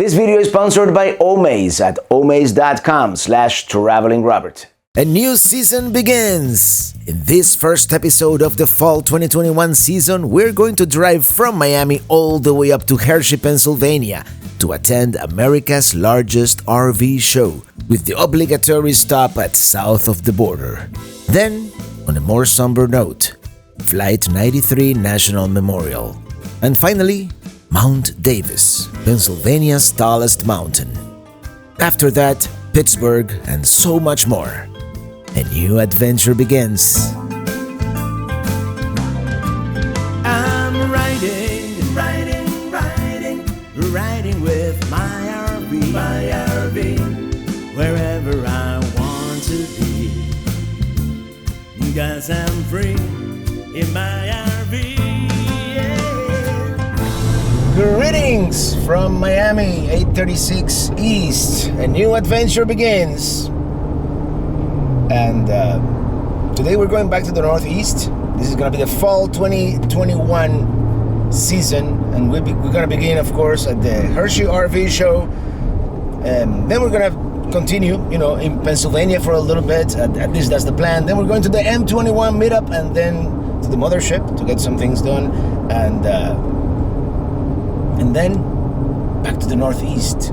This video is sponsored by Omaze at omaze.com/travelingrobert. A new season begins! In this first episode of the fall 2021 season, we're going to drive from Miami all the way up to Hershey, Pennsylvania to attend America's largest RV show, with the obligatory stop at south of the border. Then, on a more somber note, Flight 93 National Memorial. And finally, Mount Davis, Pennsylvania's tallest mountain. After that, Pittsburgh, and so much more. A new adventure begins. I'm riding with my RV, wherever I want to be. 'Cause I'm free in my RV. Greetings from Miami, 836 East. A new adventure begins. And today we're going back to the Northeast. This is going to be the fall 2021 season. And we're going to begin, of course, at the Hershey RV show. And then we're going to continue, in Pennsylvania for a little bit. At least that's the plan. Then we're going to the M21 meetup and then to the mothership to get some things done. And then back to the Northeast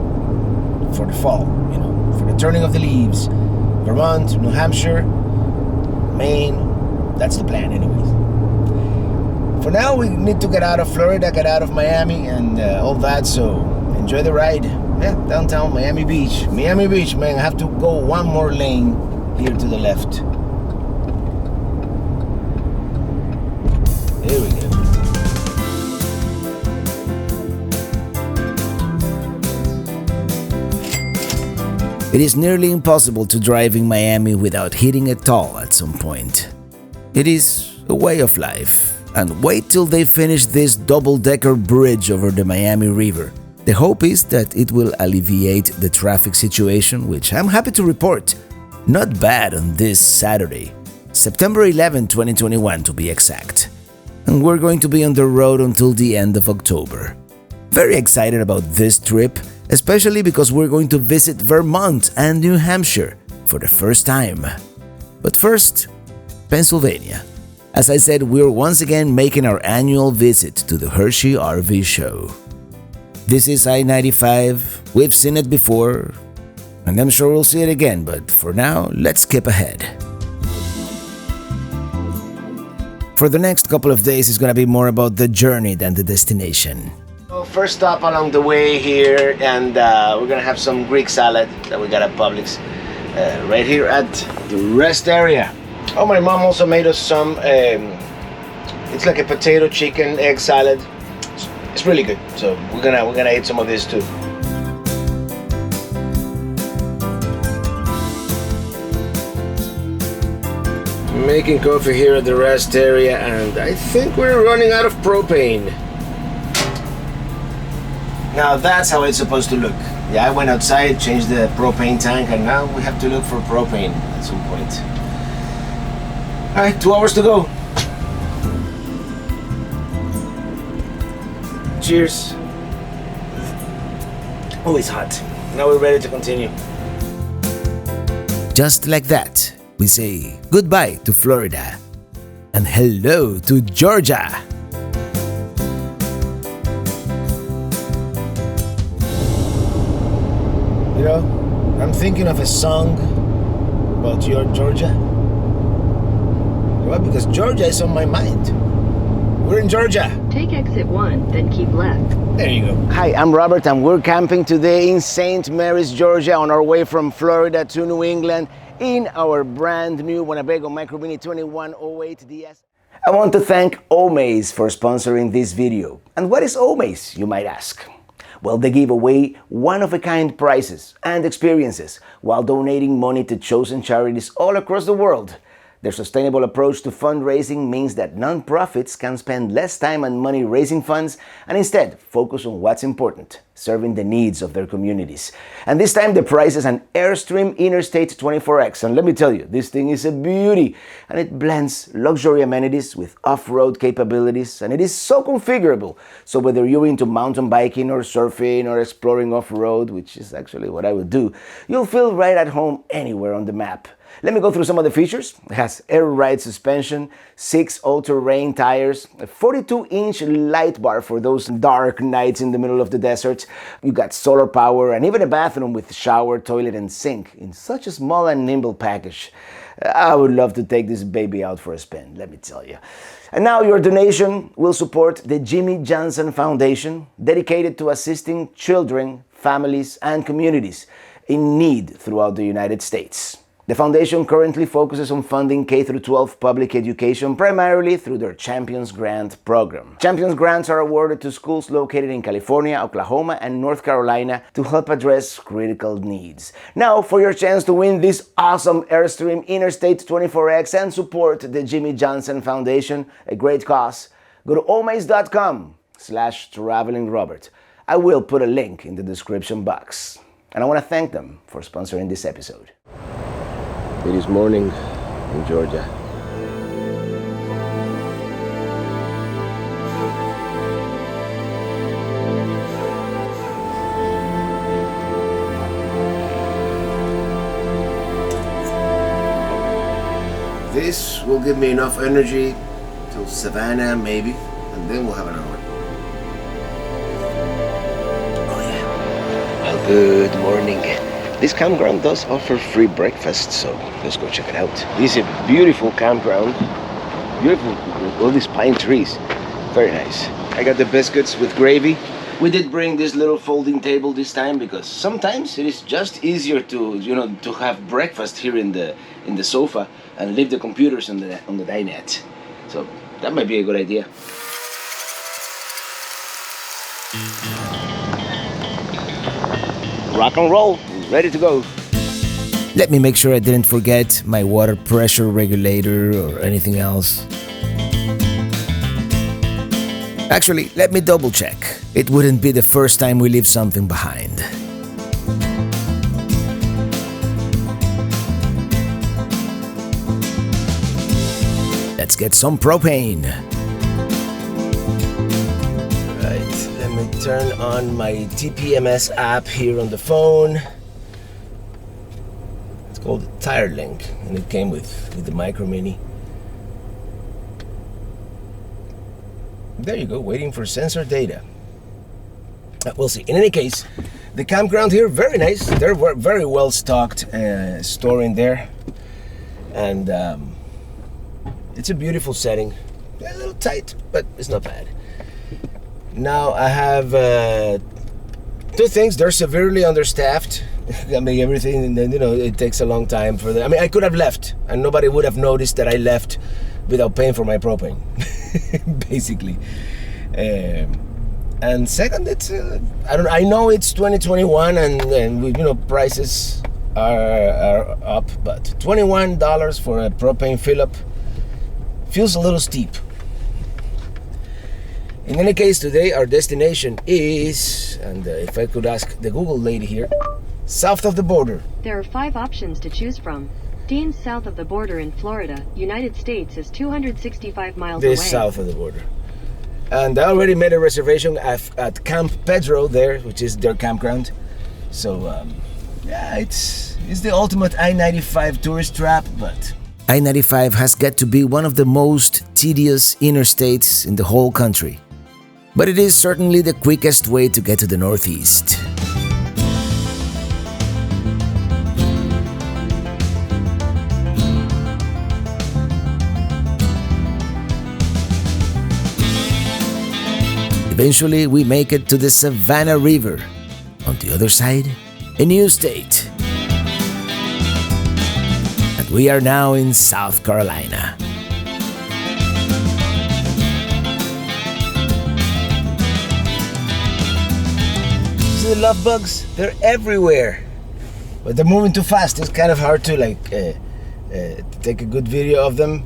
for the fall, for the turning of the leaves. Vermont, New Hampshire, Maine. That's the plan anyways. For now, we need to get out of Florida, get out of Miami and all that, so enjoy the ride. Yeah, downtown Miami Beach. Miami Beach, man, I have to go one more lane here to the left. Here we go. It is nearly impossible to drive in Miami without hitting a toll at some point. It is a way of life. And wait till they finish this double-decker bridge over the Miami River. The hope is that it will alleviate the traffic situation, which I'm happy to report. Not bad on this Saturday, September 11, 2021 to be exact. And we're going to be on the road until the end of October. Very excited about this trip, especially because we're going to visit Vermont and New Hampshire for the first time. But first, Pennsylvania. As I said, we're once again making our annual visit to the Hershey RV show. This is I-95, we've seen it before, and I'm sure we'll see it again, but for now, let's skip ahead. For the next couple of days, it's gonna be more about the journey than the destination. Well, first stop along the way here, and we're gonna have some Greek salad that we got at Publix right here at the rest area. Oh, my mom also made us some. It's like a potato, chicken, egg salad. It's really good. So we're gonna eat some of this too. Making coffee here at the rest area, and I think we're running out of propane. Now that's how it's supposed to look. Yeah, I went outside, changed the propane tank, and now we have to look for propane at some point. Alright, 2 hours to go. Cheers. Oh, it's hot. Now we're ready to continue. Just like that, we say goodbye to Florida and hello to Georgia. I'm thinking of a song about your Georgia. Well, because Georgia is on my mind. We're in Georgia. Take exit 1, then keep left. There you go. Hi, I'm Robert, and we're camping today in St. Mary's, Georgia, on our way from Florida to New England in our brand new Winnebago Micro Mini 2108 DS. I want to thank Omaze for sponsoring this video. And what is Omaze, you might ask? Well, they give away one-of-a-kind prizes and experiences while donating money to chosen charities all across the world. Their sustainable approach to fundraising means that nonprofits can spend less time and money raising funds and instead focus on what's important, serving the needs of their communities. And this time the prize is an Airstream Interstate 24X. And let me tell you, this thing is a beauty. And it blends luxury amenities with off-road capabilities, and it is so configurable. So whether you're into mountain biking or surfing or exploring off-road, which is actually what I would do, you'll feel right at home anywhere on the map. Let me go through some of the features. It has air ride suspension, 6 all-terrain tires, a 42-inch light bar for those dark nights in the middle of the desert. You got solar power and even a bathroom with shower, toilet and sink in such a small and nimble package. I would love to take this baby out for a spin, let me tell you. And now your donation will support the Jimmy Johnson Foundation, dedicated to assisting children, families and communities in need throughout the United States. The foundation currently focuses on funding K-12 public education primarily through their Champions Grant program. Champions Grants are awarded to schools located in California, Oklahoma, and North Carolina to help address critical needs. Now, for your chance to win this awesome Airstream Interstate 24X and support the Jimmy Johnson Foundation, a great cause, go to omaze.com/travelingrobert. I will put a link in the description box. And I want to thank them for sponsoring this episode. It is morning in Georgia. This will give me enough energy till Savannah maybe, and then we'll have another one. Oh yeah. Well, good morning. This campground does offer free breakfast, so let's go check it out. This is a beautiful campground. Beautiful with all these pine trees. Very nice. I got the biscuits with gravy. We did bring this little folding table this time because sometimes it is just easier to, to have breakfast here in the sofa and leave the computers on the dinette. So that might be a good idea. Rock and roll. Ready to go. Let me make sure I didn't forget my water pressure regulator or anything else. Actually, let me double check. It wouldn't be the first time we leave something behind. Let's get some propane. Right, let me turn on my TPMS app here on the phone. Called the Tire Link, and it came with the Micro Mini. There you go, waiting for sensor data. We'll see. In any case, the campground here, very nice. They're very well stocked store in there, and it's a beautiful setting. A little tight, but it's not bad. Now I have two things. They're severely understaffed. I mean, everything, and then, it takes a long time for them. I mean, I could have left, and nobody would have noticed that I left without paying for my propane, basically. And second, it's I know it's 2021, and prices are up, but $21 for a propane fill-up feels a little steep. In any case, today our destination is, and if I could ask the Google lady here, south of the border. There are 5 options to choose from. Dean's south of the border in Florida, United States is 265 miles away. This south of the border. And I already made a reservation at Camp Pedro there, which is their campground. So, yeah, it's the ultimate I-95 tourist trap, but... I-95 has got to be one of the most tedious interstates in the whole country. But it is certainly the quickest way to get to the Northeast. Eventually, we make it to the Savannah River. On the other side, a new state. And we are now in South Carolina. See the love bugs? They're everywhere. But they're moving too fast. It's kind of hard to to take a good video of them.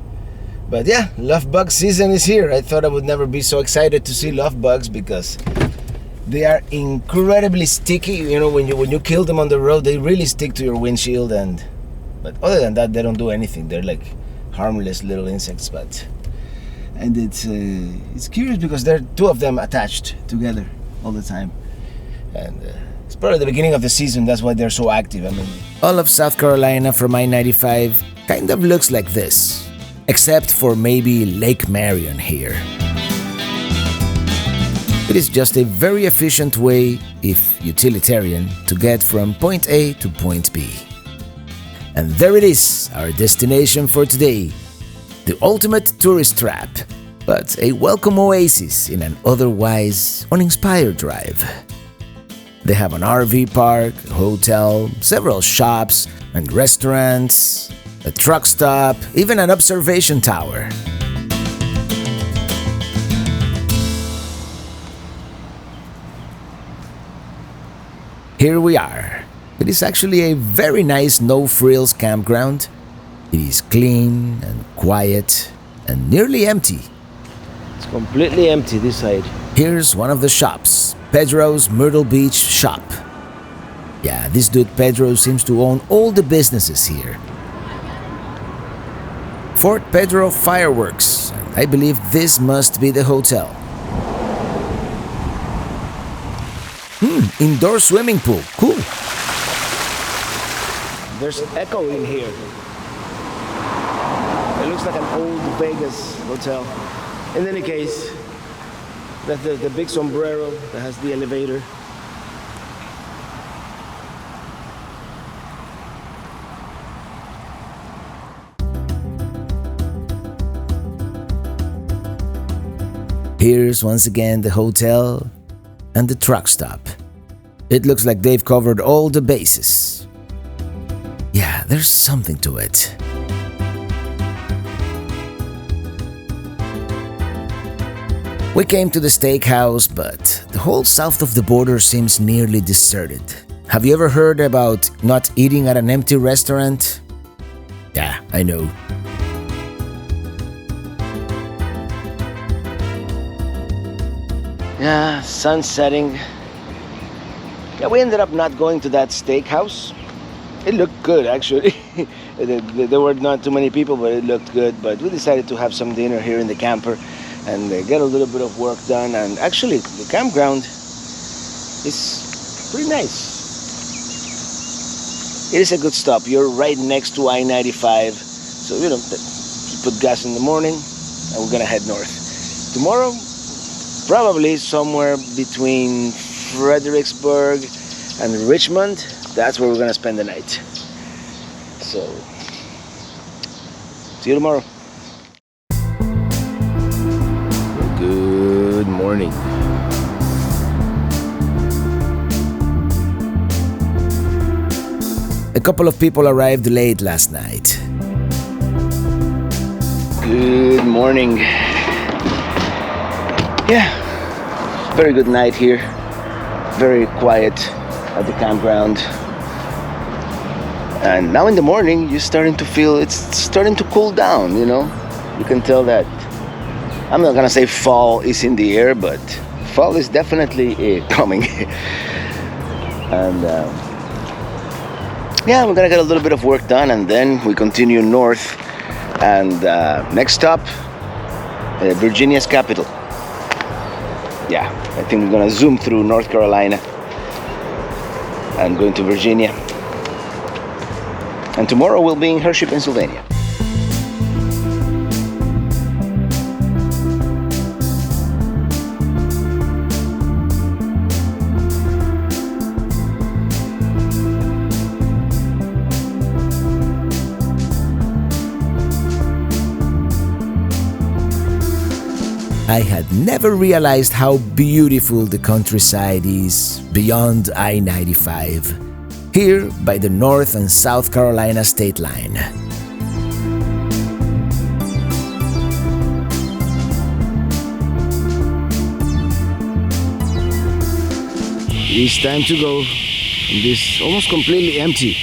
But yeah, love bug season is here. I thought I would never be so excited to see love bugs because they are incredibly sticky. You know, when you kill them on the road, they really stick to your windshield. But other than that, they don't do anything. They're like harmless little insects. And it's curious because there are two of them attached together all the time. And it's probably the beginning of the season. That's why they're so active. I mean, All of South Carolina from I-95 kind of looks like this, except for maybe Lake Marion here. It is just a very efficient way, if utilitarian, to get from point A to point B. And there it is, our destination for today. The ultimate tourist trap, but a welcome oasis in an otherwise uninspired drive. They have an RV park, a hotel, several shops and restaurants, a truck stop, even an observation tower. Here we are. It is actually a very nice no-frills campground. It is clean and quiet and nearly empty. it's completely empty this side. Here's one of the shops, Pedro's Myrtle Beach shop. Yeah, this dude Pedro seems to own all the businesses here. Fort Pedro Fireworks. I believe this must be the hotel. Indoor swimming pool. Cool. There's echo in here. It looks like an old Vegas hotel. In any case, that's the big sombrero that has the elevator. Here's once again the hotel and the truck stop. It looks like they've covered all the bases. Yeah, there's something to it. We came to the steakhouse, but the whole south of the border seems nearly deserted. Have you ever heard about not eating at an empty restaurant? Yeah, I know. Yeah, sun setting. Yeah, we ended up not going to that steakhouse. It looked good, actually. There were not too many people, but it looked good. But we decided to have some dinner here in the camper and get a little bit of work done. And actually, the campground is pretty nice. It is a good stop. You're right next to I-95. So, you know, you put gas in the morning and we're gonna head north. Tomorrow, probably somewhere between Fredericksburg and Richmond. That's where we're gonna spend the night. So, see you tomorrow. Good morning. A couple of people arrived late last night. Good morning. Yeah, very good night here. Very quiet at the campground. And now in the morning, you're starting to feel it's starting to cool down, you know? You can tell that, I'm not gonna say fall is in the air, but fall is definitely coming. And yeah, we're gonna get a little bit of work done and then we continue north. And next stop, Virginia's capital. Yeah, I think we're gonna zoom through North Carolina and go into Virginia. And tomorrow we'll be in Hershey, Pennsylvania. I had never realized how beautiful the countryside is beyond I-95, here by the North and South Carolina state line. It is time to go in this almost completely empty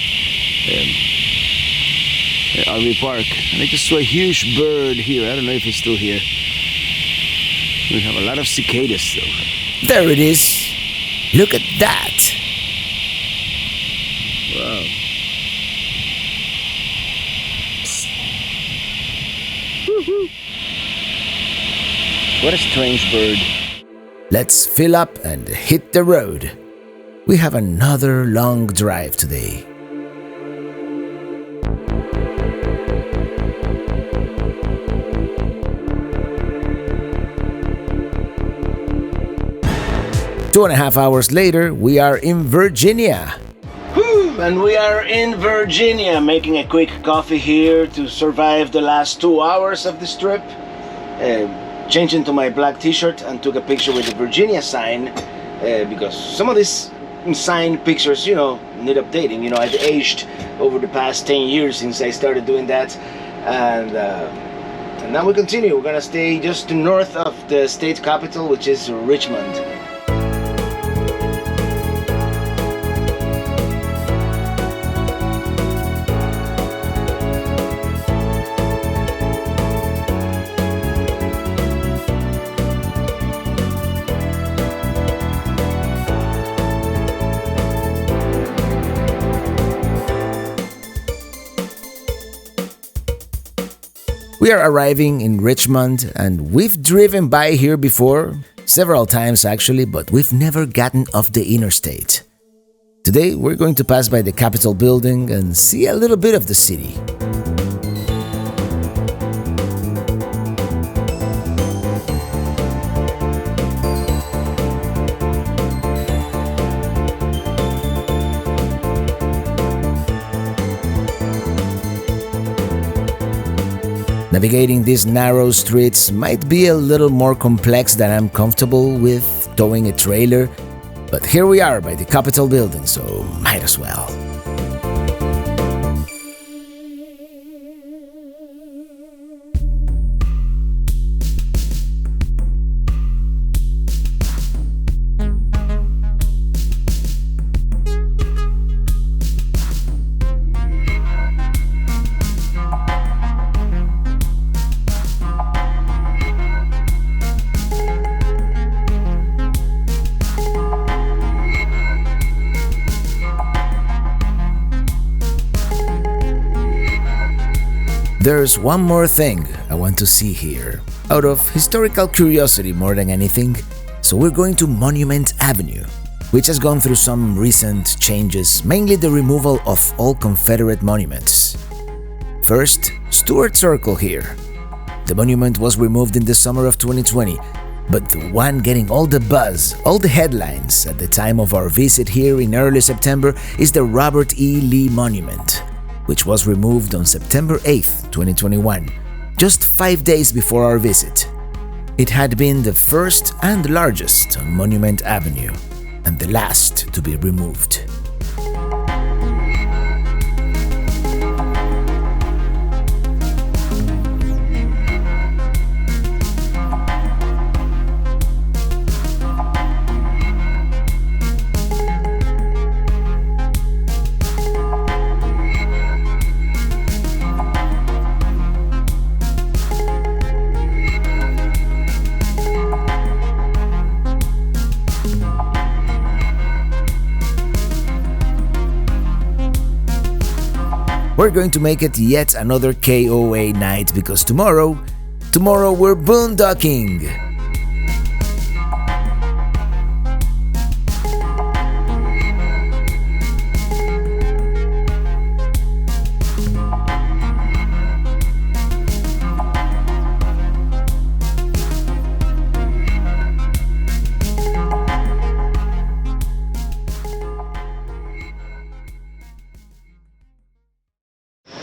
RV park. And I just saw a huge bird here. I don't know if it's still here. We have a lot of cicadas though. There it is. Look at that. Wow. Woohoo. What a strange bird. Let's fill up and hit the road. We have another long drive today. Two and a half hours later, we are in Virginia. Whew, and we are in Virginia, making a quick coffee here to survive the last 2 hours of this trip. Changed into my black t-shirt and took a picture with the Virginia sign because some of these sign pictures, need updating. I've aged over the past 10 years since I started doing that, and now we continue. We're gonna stay just north of the state capital, which is Richmond. We are arriving in Richmond, and we've driven by here before, several times actually, but we've never gotten off the interstate. Today we're going to pass by the Capitol building and see a little bit of the city. Navigating these narrow streets might be a little more complex than I'm comfortable with towing a trailer, but here we are by the Capitol building, so might as well. There's one more thing I want to see here, out of historical curiosity more than anything, so we're going to Monument Avenue, which has gone through some recent changes, mainly the removal of all Confederate monuments. First, Stuart Circle here. The monument was removed in the summer of 2020, but the one getting all the buzz, all the headlines at the time of our visit here in early September is the Robert E. Lee Monument, which was removed on September 8, 2021, just 5 days before our visit. It had been the first and largest on Monument Avenue, and the last to be removed. We're going to make it yet another KOA night because tomorrow we're boondocking.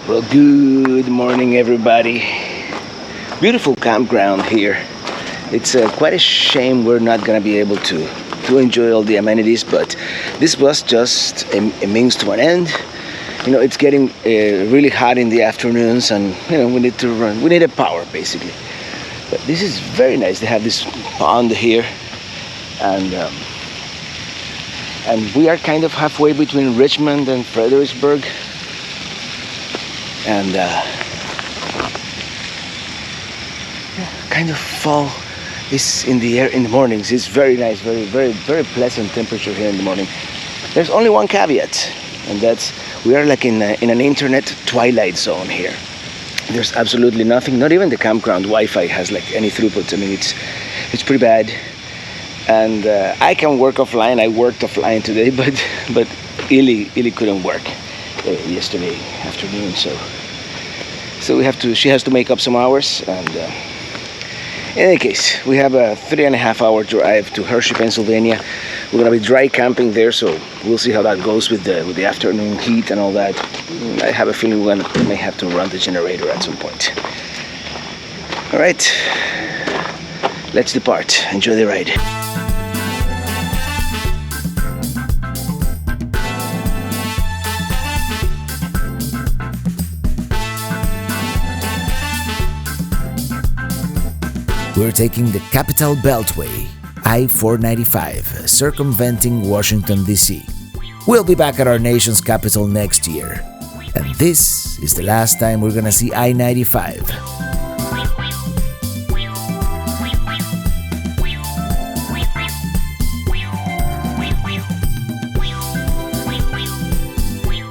Well, good morning, everybody. Beautiful campground here. It's quite a shame we're not gonna be able to enjoy all the amenities, but this was just a means to an end. It's getting really hot in the afternoons, and we need to run. We need a power, basically. But this is very nice. They have this pond here, and we are kind of halfway between Richmond and Fredericksburg. and kind of fall is in the air in the mornings. It's very nice, very pleasant temperature here in the morning. There's only one caveat, and that's we are like in an internet twilight zone here. There's absolutely nothing, not even the campground Wi-Fi has like any throughput. I mean, it's pretty bad. And I can work offline. I worked offline today, but Illy couldn't work yesterday afternoon. So we have to. She has to make up some hours. And in any case, we have a 3.5-hour drive to Hershey, Pennsylvania. We're gonna be dry camping there, so we'll see how that goes with the afternoon heat and all that. I have a feeling we may have to run the generator at some point. All right, let's depart. Enjoy the ride. We're taking the Capital Beltway, I-495, circumventing Washington, D.C. We'll be back at our nation's capital next year. And this is the last time we're gonna see I-95.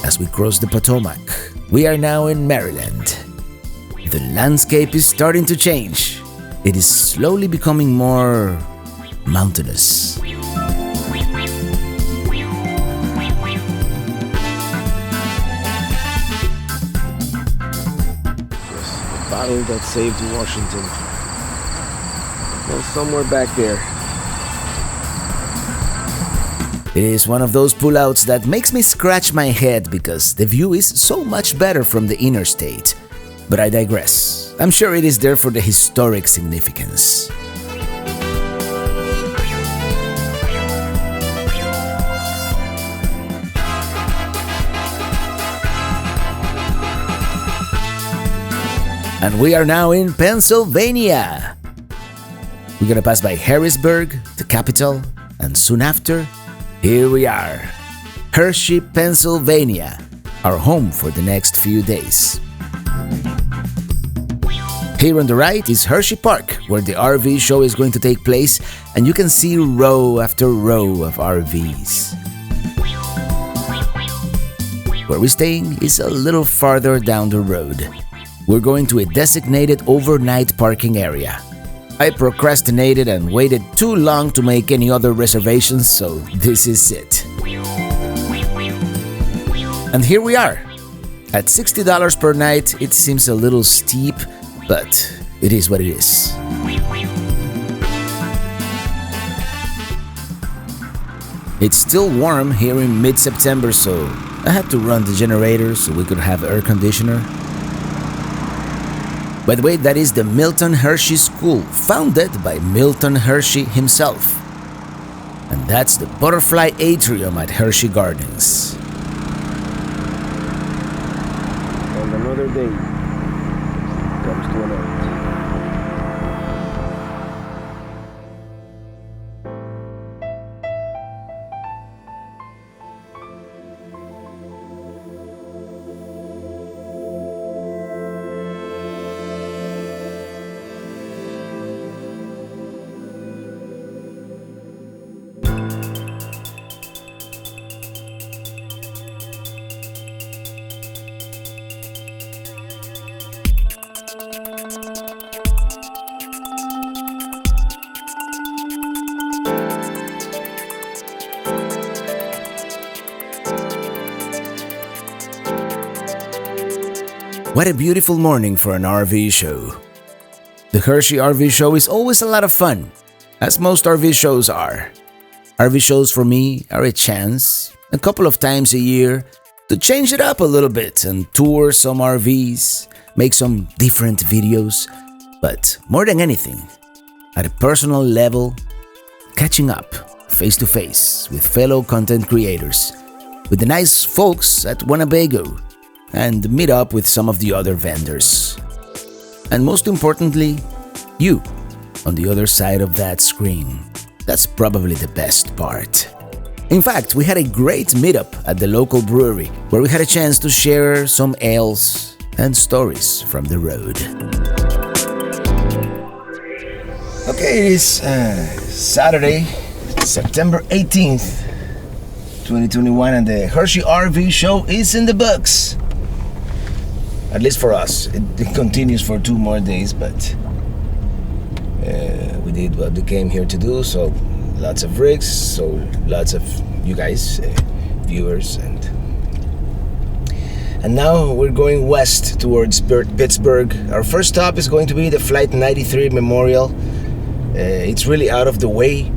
As we cross the Potomac, we are now in Maryland. The landscape is starting to change. It is slowly becoming more mountainous. The battle that saved Washington. Well, somewhere back there. It is one of those pullouts that makes me scratch my head because the view is so much better from the interstate. But I digress. I'm sure it is there for the historic significance. And we are now in Pennsylvania. We're gonna pass by Harrisburg, the capital, and soon after, here we are, Hershey, Pennsylvania, our home for the next few days. Here on the right is Hershey Park, where the RV show is going to take place, and you can see row after row of RVs. Where we're staying is a little farther down the road. We're going to a designated overnight parking area. I procrastinated and waited too long to make any other reservations, so this is it. And here we are. At $60 per night, it seems a little steep, but it is what it is. It's still warm here in mid-September, so I had to run the generator so we could have air conditioner. By the way, that is the Milton Hershey School, founded by Milton Hershey himself. And that's the Butterfly Atrium at Hershey Gardens. And another day comes to an end. What a beautiful morning for an RV show. The Hershey RV show is always a lot of fun, as most RV shows are. RV shows for me are a chance, a couple of times a year, to change it up a little bit and tour some RVs, make some different videos, but more than anything, at a personal level, catching up face to face with fellow content creators, with the nice folks at Winnebago, and meet up with some of the other vendors. And most importantly, you on the other side of that screen. That's probably the best part. In fact, we had a great meetup at the local brewery where we had a chance to share some ales, and stories from the road. Okay, it is Saturday, September 18th, 2021, and the Hershey RV show is in the books. At least for us. It continues for 2 more days, but we did what we came here to do, so lots of rigs, so lots of you guys, viewers, and now we're going west towards Pittsburgh. Our first stop is going to be the Flight 93 Memorial. It's really out of the way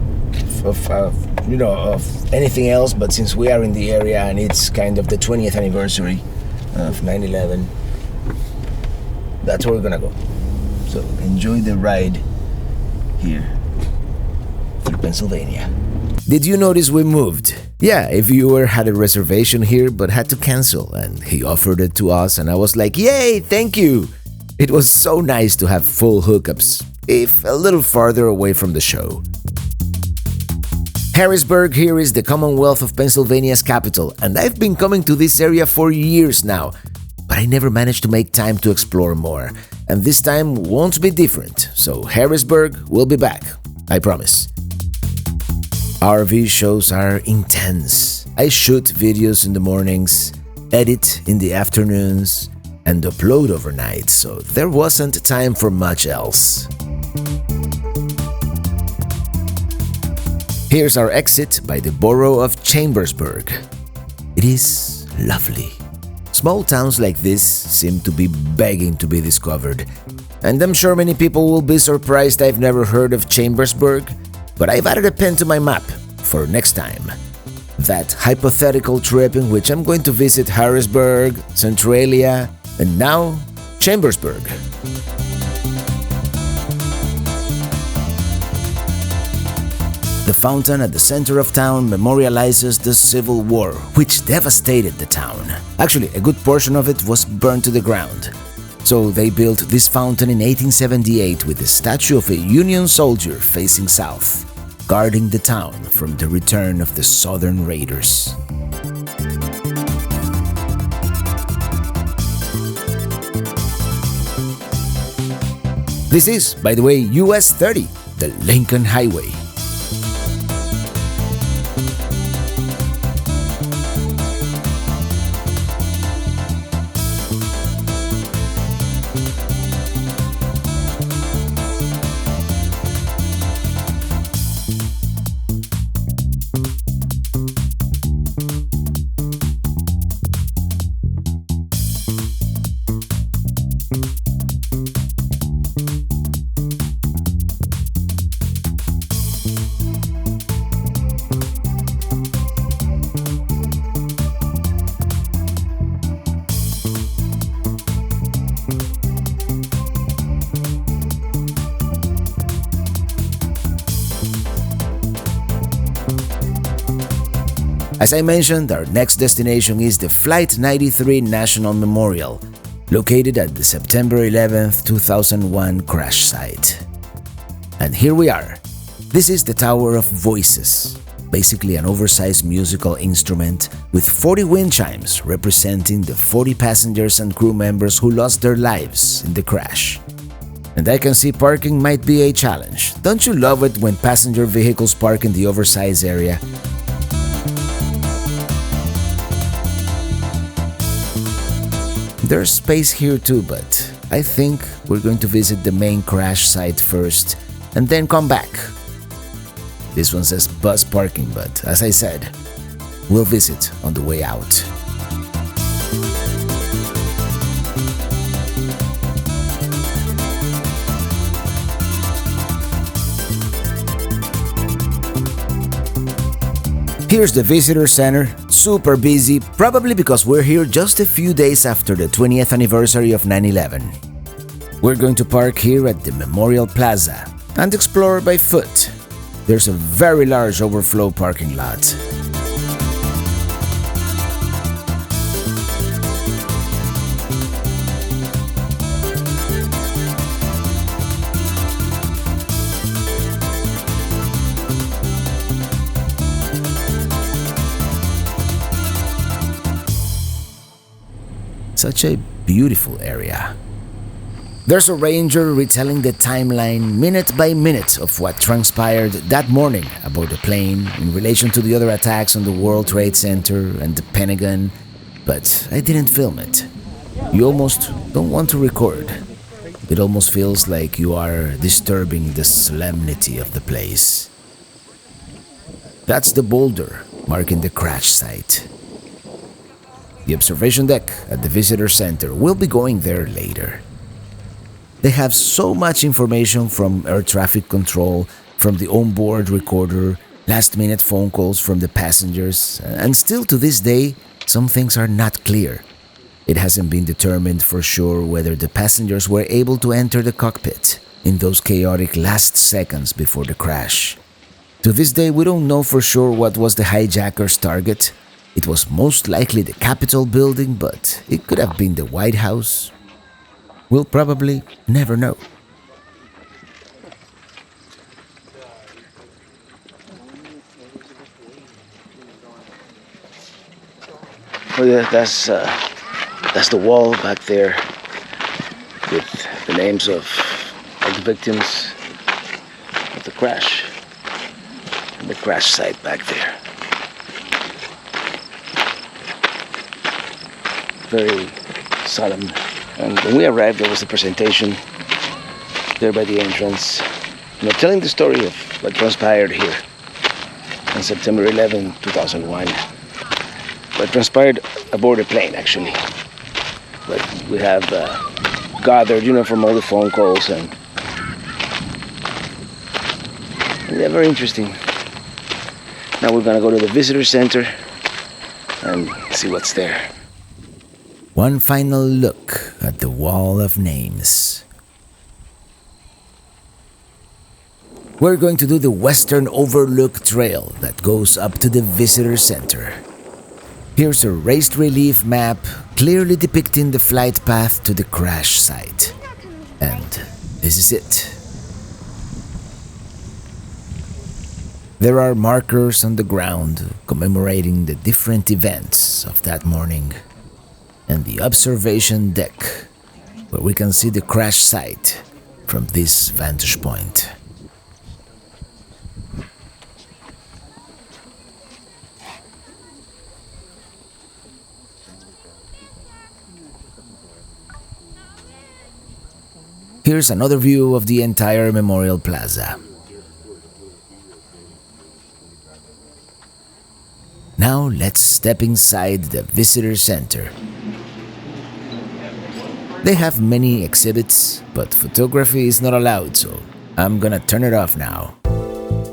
of anything else, but since we are in the area and it's kind of the 20th anniversary of 9/11, that's where we're gonna go. So enjoy the ride here through Pennsylvania. Did you notice we moved? Yeah, a viewer had a reservation here but had to cancel, and he offered it to us, and I was like, yay, thank you! It was so nice to have full hookups, if a little farther away from the show. Harrisburg here is the Commonwealth of Pennsylvania's capital, and I've been coming to this area for years now, but I never managed to make time to explore more, and this time won't be different, so Harrisburg will be back, I promise. RV shows are intense. I shoot videos in the mornings, edit in the afternoons, and upload overnight, so there wasn't time for much else. Here's our exit by the borough of Chambersburg. It is lovely. Small towns like this seem to be begging to be discovered, and I'm sure many people will be surprised I've never heard of Chambersburg, but I've added a pen to my map for next time. That hypothetical trip in which I'm going to visit Harrisburg, Centralia, and now Chambersburg. The fountain at the center of town memorializes the Civil War, which devastated the town. Actually, a good portion of it was burned to the ground. So they built this fountain in 1878 with the statue of a Union soldier facing south, guarding the town from the return of the Southern Raiders. This is, by the way, US 30, the Lincoln Highway. As I mentioned, our next destination is the Flight 93 National Memorial, located at the September 11, 2001 crash site. And here we are. This is the Tower of Voices, basically an oversized musical instrument with 40 wind chimes representing the 40 passengers and crew members who lost their lives in the crash. And I can see parking might be a challenge. Don't you love it when passenger vehicles park in the oversized area? There's space here too, but I think we're going to visit the main crash site first and then come back. This one says bus parking, but as I said, we'll visit on the way out. Here's the visitor center, super busy, probably because we're here just a few days after the 20th anniversary of 9/11. We're going to park here at the Memorial Plaza and explore by foot. There's a very large overflow parking lot. Such a beautiful area. There's a ranger retelling the timeline minute by minute of what transpired that morning aboard the plane in relation to the other attacks on the World Trade Center and the Pentagon, but I didn't film it. You almost don't want to record. It almost feels like you are disturbing the solemnity of the place. That's the boulder marking the crash site. The observation deck at the visitor center will be going there later. They have so much information from air traffic control, from the onboard recorder, last-minute phone calls from the passengers, and still to this day, some things are not clear. It hasn't been determined for sure whether the passengers were able to enter the cockpit in those chaotic last seconds before the crash. To this day, we don't know for sure what was the hijacker's target. It was most likely the Capitol building, but it could have been the White House. We'll probably never know. Oh yeah, that's the wall back there with the names of all the victims of the crash and the crash site back there. Very solemn. And when we arrived, there was a presentation there by the entrance, telling the story of what transpired here on September 11, 2001. What transpired aboard a plane, actually. But we have gathered, from all the phone calls, and they're very interesting. Now we're gonna go to the visitor center and see what's there. One final look at the wall of names. We're going to do the Western Overlook Trail that goes up to the visitor center. Here's a raised relief map clearly depicting the flight path to the crash site. And this is it. There are markers on the ground commemorating the different events of that morning. And the observation deck, where we can see the crash site from this vantage point. Here's another view of the entire Memorial Plaza. Now let's step inside the visitor center. They have many exhibits, but photography is not allowed, so I'm gonna turn it off now.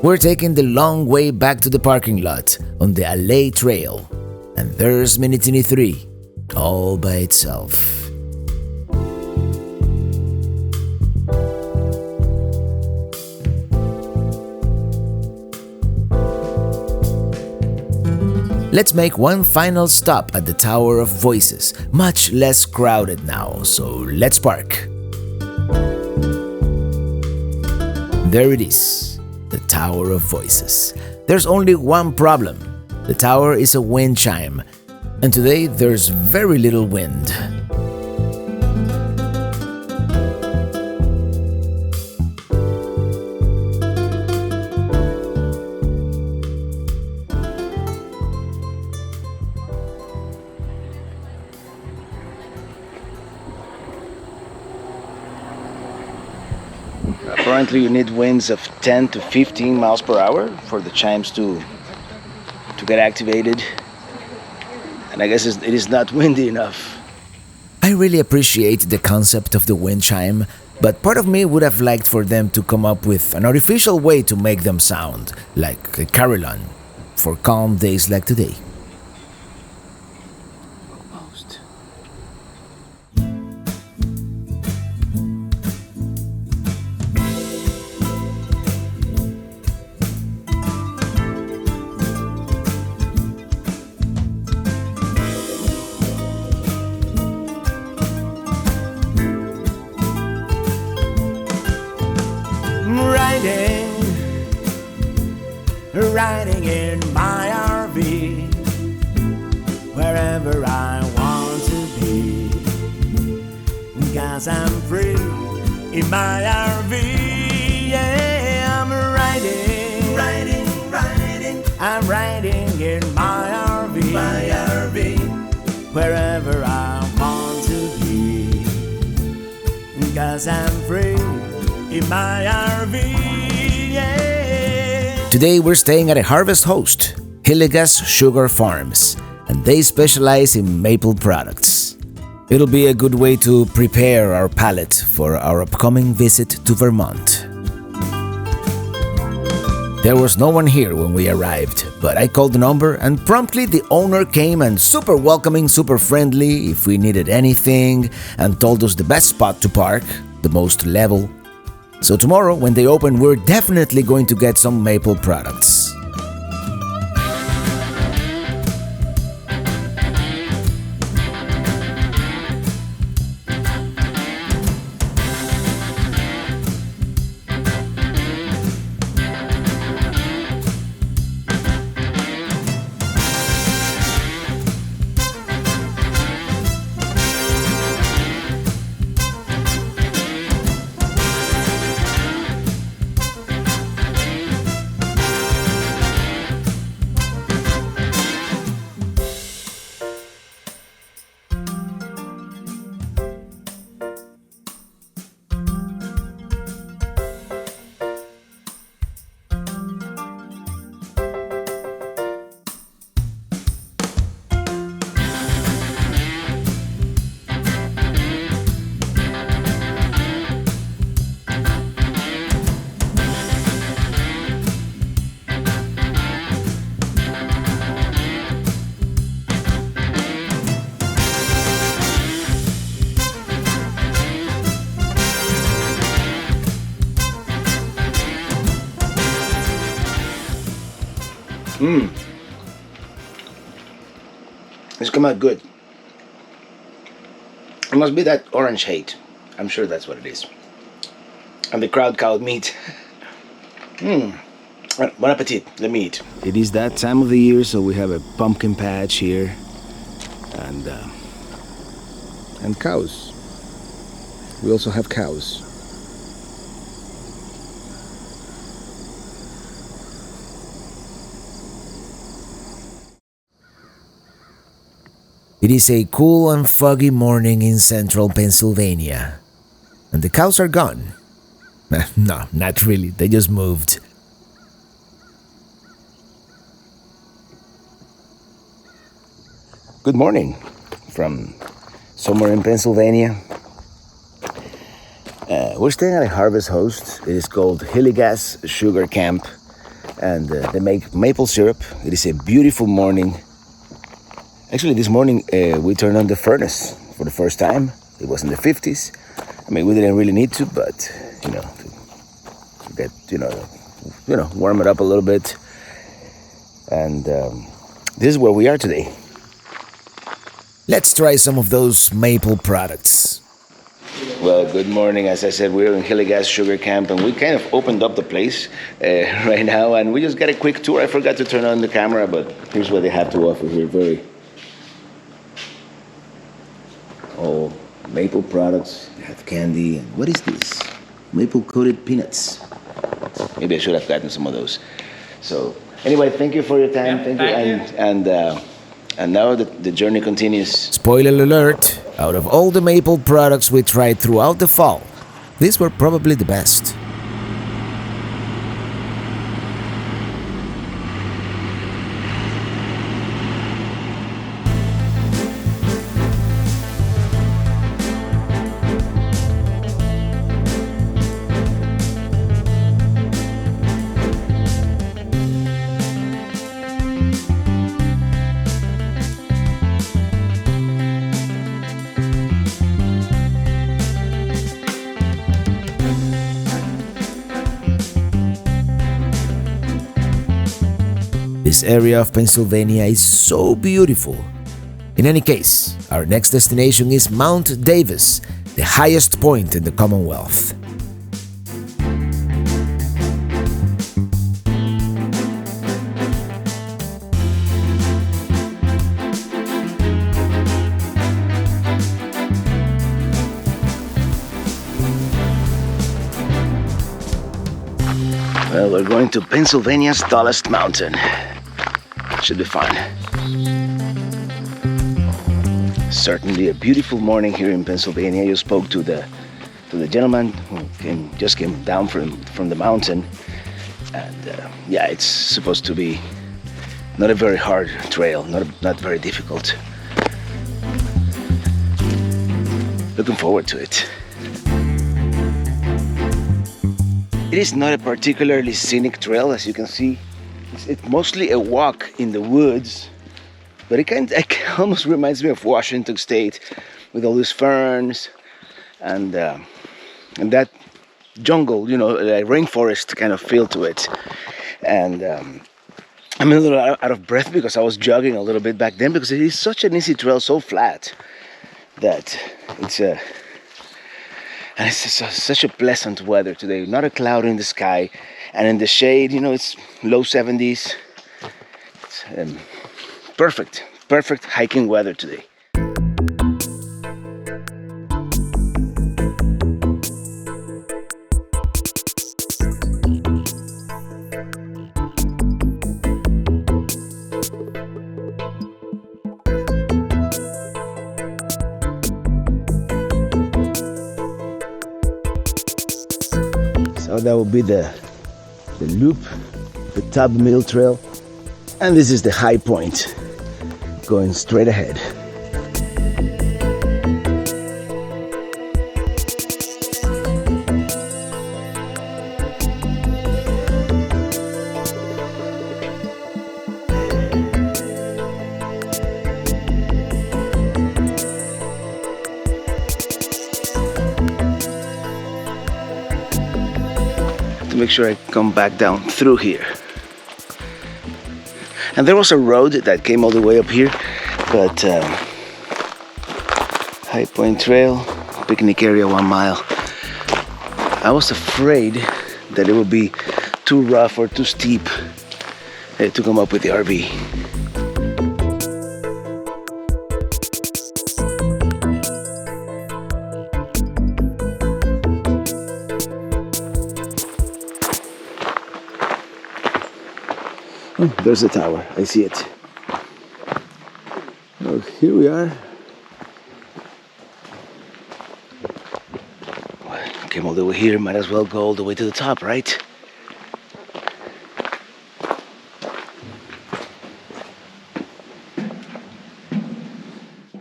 We're taking the long way back to the parking lot on the LA Trail, and there's Minitini III, all by itself. Let's make one final stop at the Tower of Voices, much less crowded now, so let's park. There it is, the Tower of Voices. There's only one problem. The tower is a wind chime, and today there's very little wind. Apparently you need winds of 10 to 15 miles per hour for the chimes to get activated. And I guess it is not windy enough. I really appreciate the concept of the wind chime, but part of me would have liked for them to come up with an artificial way to make them sound, like a carillon, for calm days like today. Riding in my RV, wherever I want to be. 'cause I'm free in my RV. Yeah, I'm I'm riding in my RV, wherever I want to be, 'cause I'm free in my RV. Yeah. Today we're staying at a harvest host, Hillegas Sugar Farms, and they specialize in maple products. It'll be a good way to prepare our palate for our upcoming visit to Vermont. There was no one here when we arrived, but I called the number and promptly the owner came and super welcoming, super friendly if we needed anything, and told us the best spot to park, the most level. So tomorrow when they open, we're definitely going to get some maple products. It's come out good. It must be that orange hate. I'm sure that's what it is. And the crowd cow meat. Bon appetit. Let me eat. It is that time of the year, so we have a pumpkin patch here, and cows. We also have cows. It is a cool and foggy morning in central Pennsylvania, and the cows are gone. No, not really, they just moved. Good morning from somewhere in Pennsylvania. We're staying at a harvest host. It is called Hillegas Sugar Camp, and they make maple syrup. It is a beautiful morning. Actually, this morning we turned on the furnace for the first time. It was in the 50s. I mean, we didn't really need to, but to get warm it up a little bit. And this is where we are today. Let's try some of those maple products. Well, good morning. As I said, we're in Hillegas Sugar Camp, and we kind of opened up the place right now, and we just got a quick tour. I forgot to turn on the camera, but here's what they have to offer here. Maple products. They have candy. And what is this? Maple coated peanuts. Maybe I should have gotten some of those. So anyway, thank you for your time. Thank you. And now the journey continues. Spoiler alert, out of all the maple products we tried throughout the fall, these were probably the best. This area of Pennsylvania is so beautiful. In any case, our next destination is Mount Davis, the highest point in the Commonwealth. Well, we're going to Pennsylvania's tallest mountain. Should be fun. Certainly a beautiful morning here in Pennsylvania. You spoke to the gentleman who just came down from the mountain, and yeah, it's supposed to be not a very hard trail, not very difficult. Looking forward to it. It is not a particularly scenic trail, as you can see. It's mostly a walk in the woods, but it almost reminds me of Washington State, with all these ferns and that jungle, you know, like rainforest kind of feel to it. And I'm a little out of breath because I was jogging a little bit back then, because it is such an easy trail, so flat, that and it's such a pleasant weather today. Not a cloud in the sky, and in the shade, you know, it's low 70s. It's perfect hiking weather today. So that will be the loop, the Tub Mill Trail, and this is the high point, going straight ahead. Make sure I come back down through here. And there was a road that came all the way up here, but High Point Trail, picnic area 1 mile. I was afraid that it would be too rough or too steep to come up with the RV. Oh, there's the tower. I see it. Oh, here we are. Came all the way here, might as well go all the way to the top, right?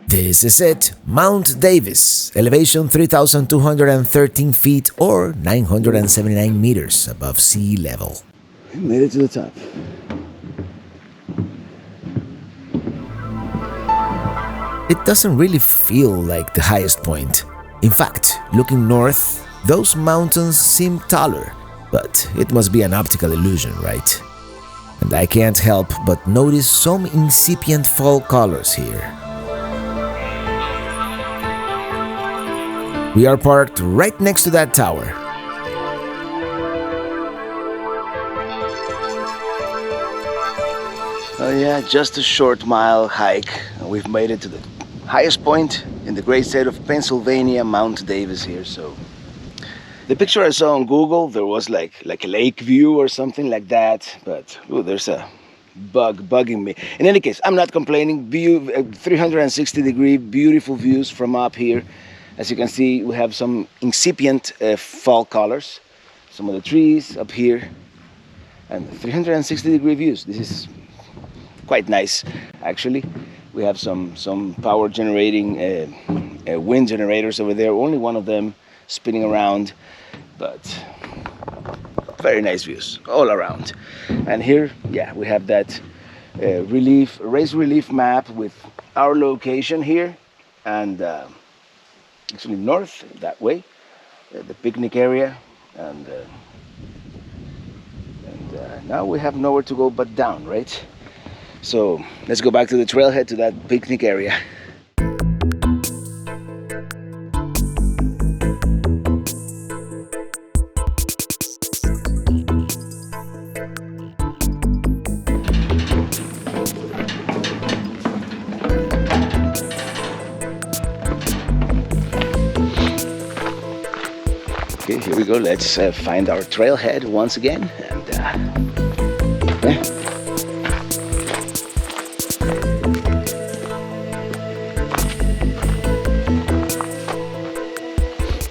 This is it, Mount Davis, elevation 3,213 feet or 979 meters above sea level. We made it to the top. It doesn't really feel like the highest point. In fact, looking north, those mountains seem taller, but it must be an optical illusion, right? And I can't help but notice some incipient fall colors here. We are parked right next to that tower. Oh yeah, just a short mile hike. We've made it to the highest point in the great state of Pennsylvania, Mount Davis here. So the picture I saw on Google, there was like a lake view or something like that, but ooh, there's a bug bugging me. In any case, I'm not complaining. View 360-degree beautiful views from up here. As you can see, we have some incipient fall colors, some of the trees up here, and 360-degree views. This is quite nice, actually. We have some power generating wind generators over there, only one of them spinning around, but very nice views all around. And here, yeah, we have that raised relief map with our location here, and actually north that way, the picnic area, and now we have nowhere to go but down, right? So let's go back to the trailhead, to that picnic area. Okay, here we go. Let's find our trailhead once again, and Okay.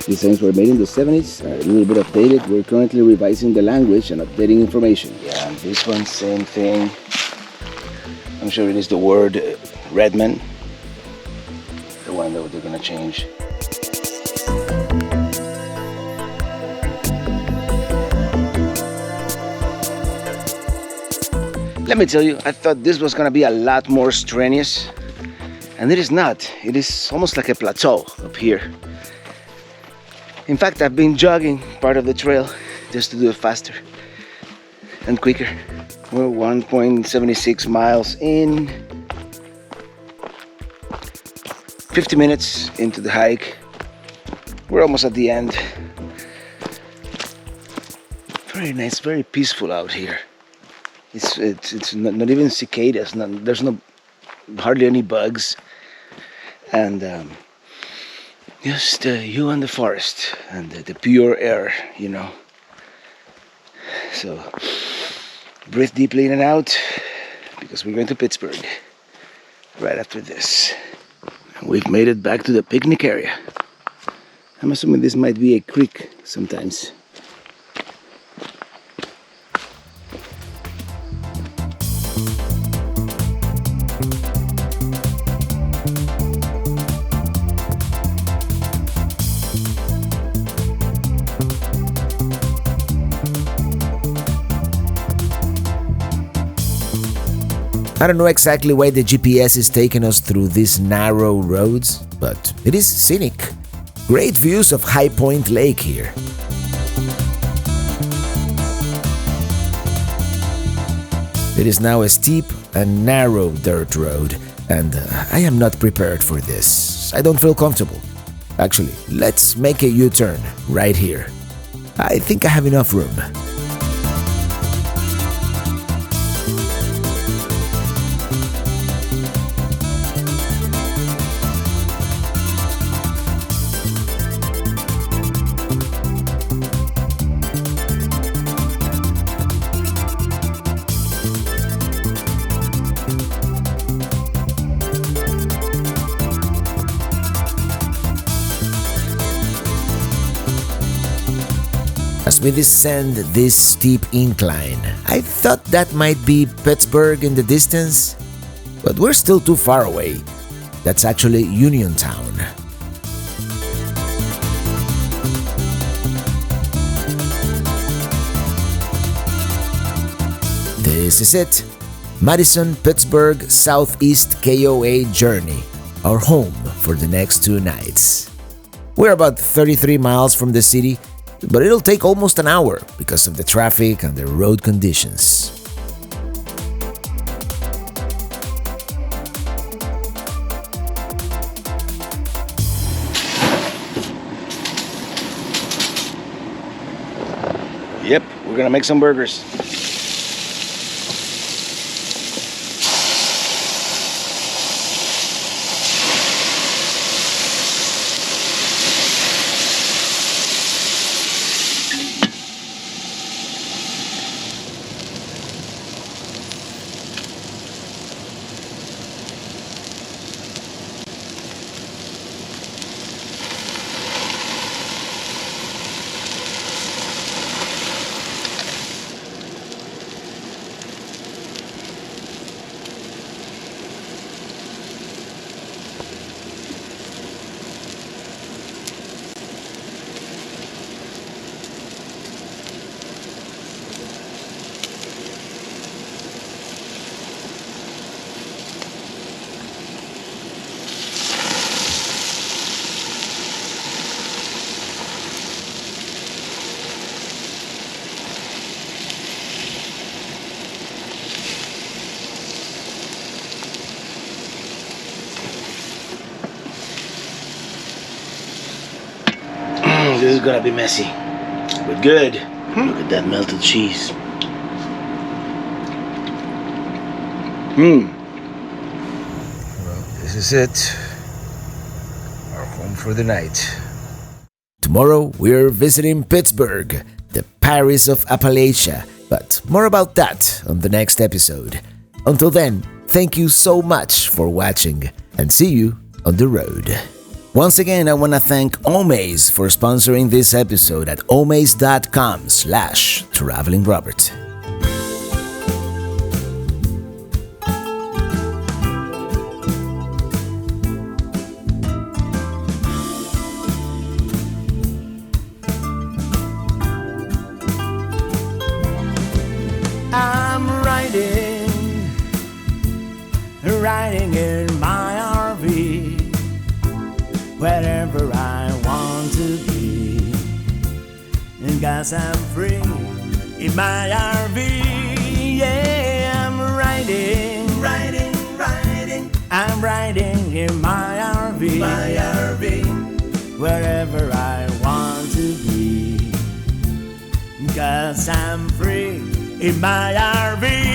These signs were made in the 70s, are a little bit updated. We're currently revising the language and updating information. Yeah, and this one, same thing. I'm sure it is the word Redman, the one that they're gonna change. Let me tell you, I thought this was gonna be a lot more strenuous, and it is not. It is almost like a plateau up here. In fact, I've been jogging part of the trail just to do it faster and quicker. We're 1.76 miles in, 50 minutes into the hike. We're almost at the end. Very nice, very peaceful out here. It's not even cicadas. There's hardly any bugs, and just you and the forest and the pure air, you know. So breathe deeply in and out, because we're going to Pittsburgh right after this. And we've made it back to the picnic area. I'm assuming this might be a creek sometimes. I don't know exactly why the GPS is taking us through these narrow roads, but it is scenic. Great views of High Point Lake here. It is now a steep and narrow dirt road, and I am not prepared for this. I don't feel comfortable. Actually, let's make a U-turn right here. I think I have enough room. As we descend this steep incline, I thought that might be Pittsburgh in the distance, but we're still too far away. That's actually Uniontown. This is it. Madison, Pittsburgh, Southeast KOA journey, our home for the next 2 nights. We're about 33 miles from the city, but it'll take almost an hour because of the traffic and the road conditions. Yep, we're gonna make some burgers. This is gonna be messy, but good. Look at that melted cheese. Well, this is it. Our home for the night. Tomorrow, we're visiting Pittsburgh, the Paris of Appalachia, But more about that on the next episode. Until then, thank you so much for watching and see you on the road. Once again, I want to thank Omaze for sponsoring this episode at omaze.com/travelingrobert. I'm riding in my RV, wherever I want to be, and 'cause I'm free in my RV. Yeah, I'm riding. I'm riding in my RV, wherever I want to be, 'cause I'm free in my RV.